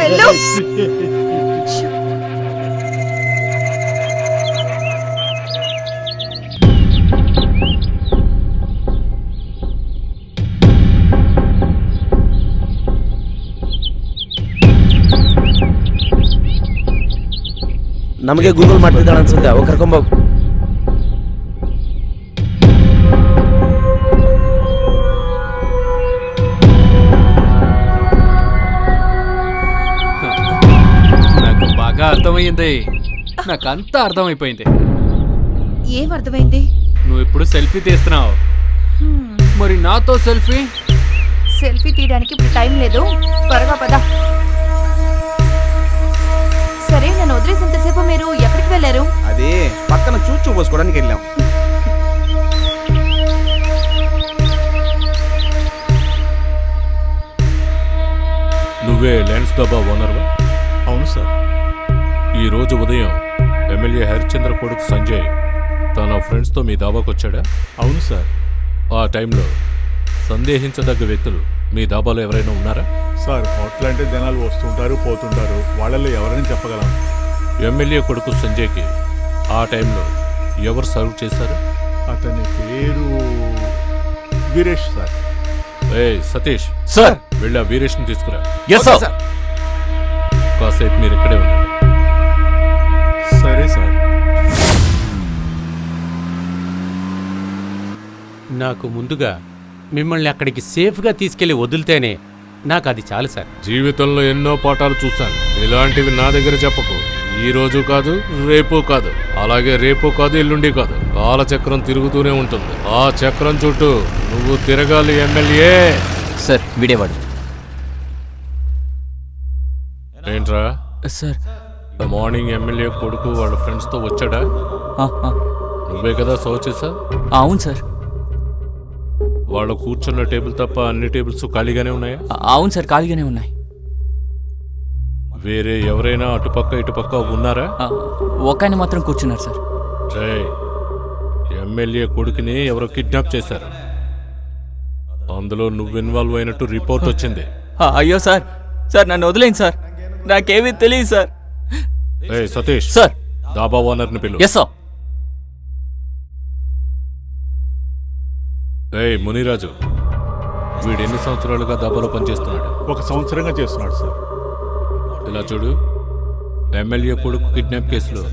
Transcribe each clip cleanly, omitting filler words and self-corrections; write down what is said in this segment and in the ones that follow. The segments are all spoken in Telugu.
వెళ్ళు. ನಮಗೆ ಗೂಗಲ್ ಮಾಡ್ತಿದ್ದಾಳೆ ಅನ್ಸುತ್ತೆ. ಅವ ಕರ್ಕೊಂಬೋಗು. నాకు బాగా అర్థమైంది. నాకంతా అర్థమైపోయింది. ఏం అర్థమైంది? నువ్వు ఇప్పుడు సెల్ఫీ తీస్తున్నావు, మరి నాతో సెల్ఫీ? సెల్ఫీ తీయడానికి ఇప్పుడు టైం లేదు, త్వరగా పద. సరే, నన్ను వదిలేసినంతసేపు మీరు ఎక్కడికి వెళ్ళారు? అది పక్కన చూచూ పోసుకోవడానికి వెళ్ళాం. నువ్వే ల్యాండ్స్ డబ్బా ఓనర్వా? అవును సార్. ఈరోజు ఉదయం ఎమ్మెల్యే హరిశ్చంద్ర కొడుకు సంజయ్ తన ఫ్రెండ్స్తో మీ దాబాకు వచ్చాడా? అవును సార్. ఆ టైంలో సందేహించదగ్గ వ్యక్తులు మీ దాబాలో ఎవరైనా ఉన్నారా? సార్, హోటల్ అంటే జనాలు వస్తుంటారు పోతుంటారు, వాళ్ళలో ఎవరైనా చెప్పగలం. ఎమ్మెల్యే కొడుకు సంజయ్కి ఆ టైంలో ఎవరు సర్వ్ చేశారు? అతని పేరు వీరేష్ సార్. సతీష్ సార్, వెళ్ళి ఆ వీరేష్ని తీసుకురా. సార్. కాసేపు మీరు ఇక్కడే ఉండండి. సరే సార్. నాకు ముందుగా మిమ్మల్ని అక్కడికి సేఫ్గా తీసుకెళ్లి వదిలితేనే నాకు అది చాలు సార్. జీవితంలో ఎన్నో పాఠాలు చూశాను, ఇలాంటివి నా దగ్గర చెప్పకు. ఈ రోజు కాదు, రేపు కాదు, అలాగే రేపు కాదు, ఎల్లుండి కాదు. కాలచక్రం తిరుగుతూనే ఉంటుంది. ఆ చక్రం చుట్టూ నువ్వు తిరగాలి ఎమ్మెల్యే. సార్, వీడేవాడు. ఏంట్రా సార్, మార్నింగ్ ఎమ్మెల్యే కొడుకు వాళ్ళ ఫ్రెండ్స్తో వచ్చాడా? నువ్వే కదా సర్వ్ చేసా? అవును సార్. వాళ్ళు కూర్చున్న టేబుల్ తప్ప అన్ని టేబుల్స్ ఖాళీగానే ఉన్నాయా? అవును సార్, ఖాళీగానే ఉన్నాయి. వేరే ఎవరైనా అటుపక్క ఇటుపక్క ఉన్నారా? ఒక ఆయన మాత్రం కూర్చున్నారు సార్. ఎమ్మెల్యే కొడుకుని ఎవరో కిడ్నాప్ చేశారు, అందులో నువ్వు ఇన్వాల్వ్ అయినట్టు రిపోర్ట్ వచ్చింది. అయ్యో సార్, నన్ను వదిలేండి సార్, నాకేమీ తెలియదు సార్. సతీష్ సార్, దాబా ఓనర్ని పిలు. Yes sir. మునిరాజు, వీడు ఎన్ని సంవత్సరాలుగా దాబాలో పనిచేస్తున్నాడు? 1 సంవత్సరంగా చేస్తున్నాడు సార్. ఇలా చూడు, ఎమ్మెల్యే కొడుకు కిడ్నాప్ కేసులో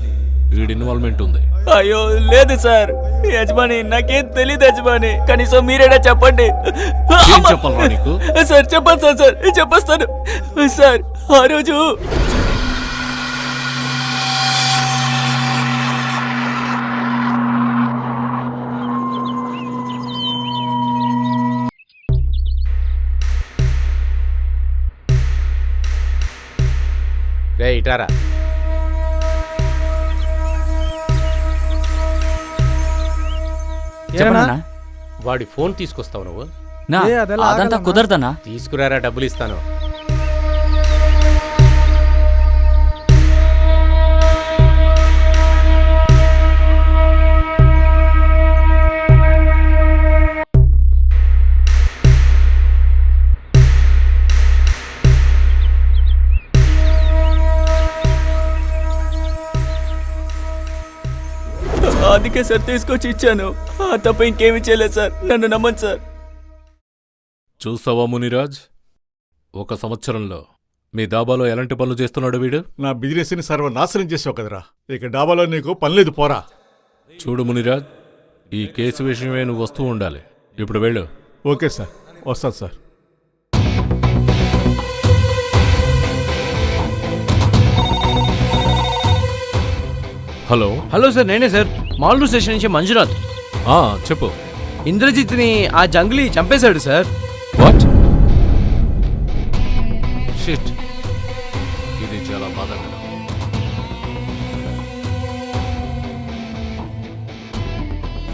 వీడి ఇన్వాల్వ్మెంట్ ఉంది. అయ్యో లేదు సార్, యజమాని నాకేం తెలియదు యజమాని, కనీసం మీరేనా చెప్పండి. ఏం చెప్పాలా నీకు? సార్ చెప్పండి సార్, చెప్పేస్తాను సార్. ఆ రోజు రే ఇటారా. వాడి ఫోన్ తీసుకొస్తావు నువ్వు? అదంతా కుదరదనా? తీసుకురారా, డబ్బులు ఇస్తాను. అందుకే సార్ తీసుకొచ్చి ఇచ్చాను, తప్ప ఇంకేమీ చేయలేదు సార్, నన్ను నమ్మండి సార్. చూసావా మునిరాజ్, 1 సంవత్సరంలో మీ దాబాలో ఎలాంటి పనులు చేస్తున్నాడు వీడు? నా బిజినెస్ని సర్వనాశనం చేసావు కదరా, ఇక డాబాలో నీకు పని లేదు, పోరా. చూడు మునిరాజ్, ఈ కేసు విషయమే నువ్వు వస్తూ ఉండాలి. ఇప్పుడు వెళ్ళు. ఓకే సార్, వస్తాను సార్. హలో సార్, నేనే సార్, మాల్రూ స్టేషన్ నుంచి మంజునాథ్. చెప్పు. ఇంద్రజిత్ని ఆ జంగ్లీ చంపేశాడు సార్. వాట్? షిట్, ఇది చాలా బాధాకరం.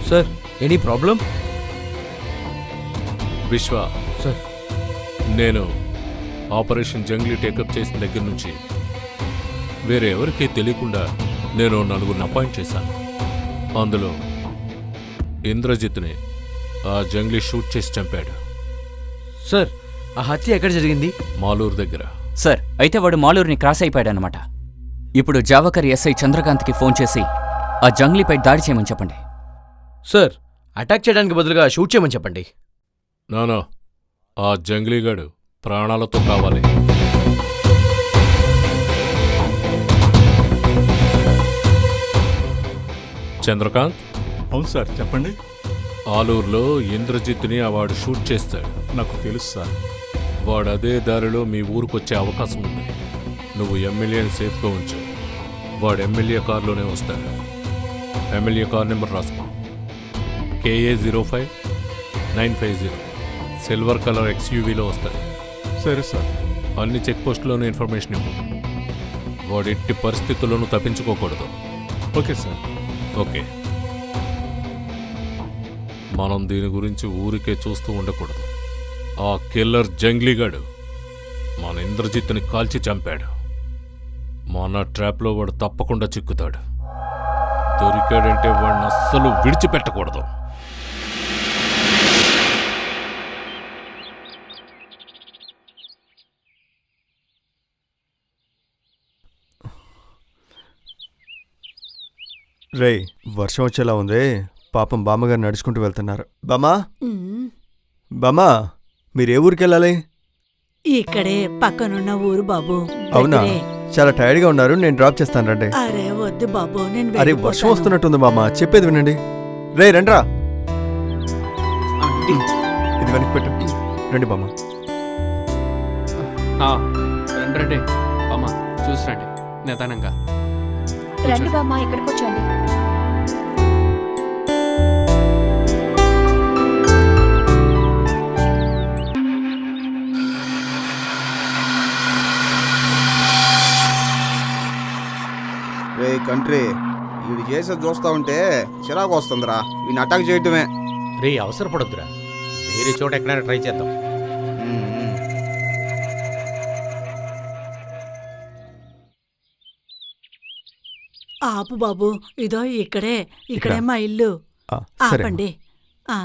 Sir, any problem? విశ్వ సార్, నేను ఆపరేషన్ జంగ్లీ టేకప్ చేసిన దగ్గర నుంచి వేరే ఎవరికీ తెలియకుండా నేను 4 అపాయింట్ చేశాను. అందులో ఇంద్రజిత్ని ఆ జంగ్లీ షూట్ చేసి చంపాడు. సార్, ఆ హత్య ఎక్కడ జరిగింది? మాలూరు దగ్గర. సార్ అయితే వాడు మాలూరుని క్రాస్ అయిపోయాడనమాట. ఇప్పుడు జావకర్ ఎస్ఐ చంద్రకాంత్కి ఫోన్ చేసి ఆ జంగ్లీపై దాడి చేయమని చెప్పండి. సార్ అటాక్ చేయడానికి బదులుగా షూట్ చేయమని చెప్పండి. నానా ఆ జంగ్లీగాడు ప్రాణాలతో కావాలి. చంద్రకాంత్, అవును సార్, చెప్పండి. ఆలూరులో ఇంద్రజిత్ని వాడు షూట్ చేస్తాడు. నాకు తెలుసు సార్. వాడు అదే దారిలో మీ ఊరికొచ్చే అవకాశం ఉంది. నువ్వు ఎమ్మెల్యేని సేఫ్గా ఉంచు. వాడు ఎమ్మెల్యే కారులోనే వస్తాడు. ఎమ్మెల్యే కార్ నెంబర్ రాసుకో. KA05950 సిల్వర్ కలర్ XUVలో వస్తాడు. సరే సార్. అన్ని చెక్ పోస్టులోనూ ఇన్ఫర్మేషన్ ఇవ్వు. వాడు ఎట్టి పరిస్థితుల్లోనూ తప్పించుకోకూడదు. Okay sir. ఓకే, మనం దీని గురించి ఊరికే చూస్తూ ఉండకూడదు. ఆ కిల్లర్ జంగ్లీగాడు మన ఇంద్రజిత్ని కాల్చి చంపాడు. మన ట్రాప్లో వాడు తప్పకుండా చిక్కుతాడు. దొరికాడంటే వాడిని అస్సలు విడిచిపెట్టకూడదు. రేయ్, వర్షం వచ్చేలా ఉంది. పాపం బామ్మగారు నడుచుకుంటూ వెళ్తున్నారు. బామ్మా, బామ్మా, మీరు ఏ ఊరికి వెళ్ళాలి? ఇక్కడే పక్కనున్న ఊరు బాబు. అవునా? దగ్గరే. చాలా టైర్డ్గా ఉన్నారు, నేను డ్రాప్ చేస్తాను రండి. అరే వద్దు బాబు, నేను అరే వర్షం వెళ్ళిపోతాను. వస్తున్నట్టుంది బామ్మ, చెప్పేది వినండి. రే రండ్రా, ఇది వెనక్కి పెట్టు. రండి బామ్మ. రండి అమ్మా, చూసిరండి నిదానంగా. రండి బామ్మ, ఇక్కడికి వచ్చండి. రే కంట్రీ, వీడు చేసేది చూస్తా ఉంటే చిరాకు వస్తుందిరా. వీడిని అటాక్ చేయటమే. రే అవసరపడొద్దురా, వేరే చోట ఎక్కడైనా ట్రై చేద్దాం. ఆపు బాబు, ఇదో ఇక్కడే ఇక్కడ? మా ఇల్లు. ఆ, సరే. ఆపండి. ఆ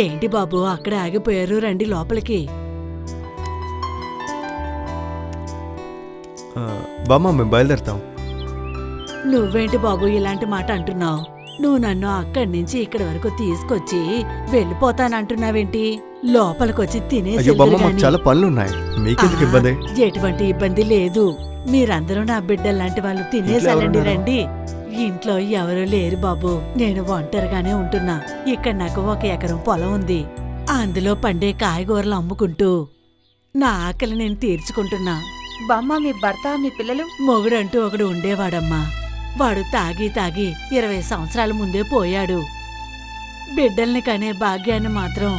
ఏంటి బాబు అక్కడే ఆగిపోయారు? రండి లోపలికి. బామ్మ, మేము బయలుదేరుతాం. నువ్వేంటి బాబు ఇలాంటి మాట అంటున్నావు? నువ్వు నన్ను అక్కడి నుంచి ఇక్కడి వరకు తీసుకొచ్చి వెళ్ళిపోతానంటున్నావేంటి? లోపలికొచ్చి అయ్యో బామ్మ, మాకు తినేసి చాలా పనులున్నాయి, మీకెందుకు ఇబ్బంది? ఎటువంటి ఇబ్బంది లేదు. మీరందరూ నా బిడ్డల్లాంటి వాళ్ళు. తినేసాలండి, ఎవరున్నారు? రండి. ఇంట్లో ఎవరూ లేరు బాబు, నేను ఒంటరిగానే ఉంటున్నా. ఇక్కడ నాకు 1 ఎకరం పొలం ఉంది. అందులో పండే కాయగూరలు అమ్ముకుంటూ నా ఆకలి నేను తీర్చుకుంటున్నా. బామ్మ, మీ భర్త, మీ పిల్లలు? మొగుడంటూ ఒకడు ఉండేవాడమ్మా. వాడు తాగి 20 సంవత్సరాల ముందే పోయాడు. బిడ్డల్ని కనే భాగ్యాన్ని మాత్రం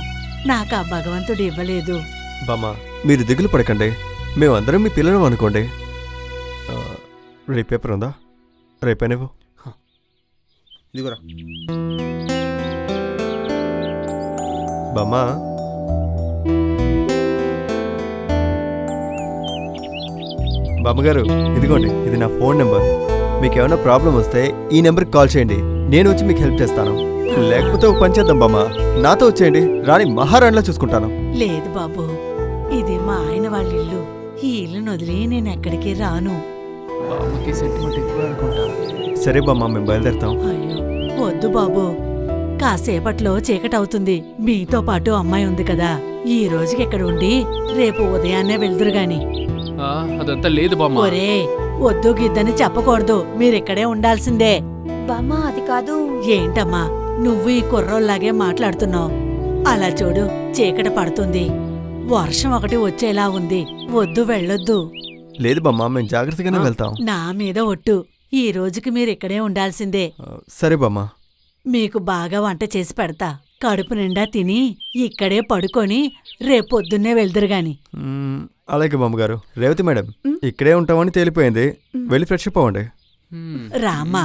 నాకు ఆ భగవంతుడు ఇవ్వలేదు. బామ్మ, మీరు దిగులు పడకండి, మేమందరం మీ పిల్లలు అనుకోండి. రేపు పేపర్ ఉందా? రేపేనేవో. ఇదిగోరా. బామ్మా, బామ్మగారు, ఇదిగోండి, ఇది నా ఫోన్ నెంబర్. మీకు ఏమైనా ప్రాబ్లం వస్తే ఈ నెంబర్కి కాల్ చేయండి, నేను వచ్చి మీకు హెల్ప్ చేస్తాను. లేకపోతే ఒక పని చేద్దాం బామ్మ, నాతో వచ్చేయండి, రాణి మహారాణిలా చూసుకుంటాను. లేదు బాబు, ఇది మా ఆయన వాళ్ళ ఇల్లు. ఈ ఇల్లును వదిలి నేను ఎక్కడికి రాను. బామ్మకి సెంటిమెంట్ ఎక్కువ అనుకుంటా. సరే బామ్మ, మేము బయలుదేరుతాం. అయ్యో వద్దు బాబు, కాసేపట్లో చీకటవుతుంది. మీతో పాటు అమ్మాయి ఉంది కదా, ఈ రోజుకి ఇక్కడ ఉండి రేపు ఉదయాన్నే వెళ్దురు గాని. అదంతా లేదు బామ్మ. ఒరే, వద్దు గిద్దని చెప్పకూడదు, మీరిక్కడే ఉండాల్సిందే. బామ్మ, అది కాదు. ఏంటమ్మా నువ్వు ఈ కుర్రోల్లాగే మాట్లాడుతున్నావు? అలా చూడు, చీకట పడుతుంది, వర్షం ఒకటి వచ్చేలా ఉంది. వద్దు, వెళ్ళొద్దు. లేదు బామ్మ, మేము జాగ్రత్తగానే వెళ్తాం. నా మీద ఒట్టు, ఈ రోజుకి మీరిక్కడే ఉండాల్సిందే. సరే బామ్మ. మీకు బాగా వంట చేసి పెడతా. కడుపు నిండా తిని ఇక్కడే పడుకొని రేపొద్దున్నే వెళ్దురు గాని. అలాగే బామ్మగారు. రేవతి మేడం, ఇక్కడే ఉంటామని తేలిపోయింది, వెళ్ళి ఫ్రెష్ అప్ అవ్వండి. రామా,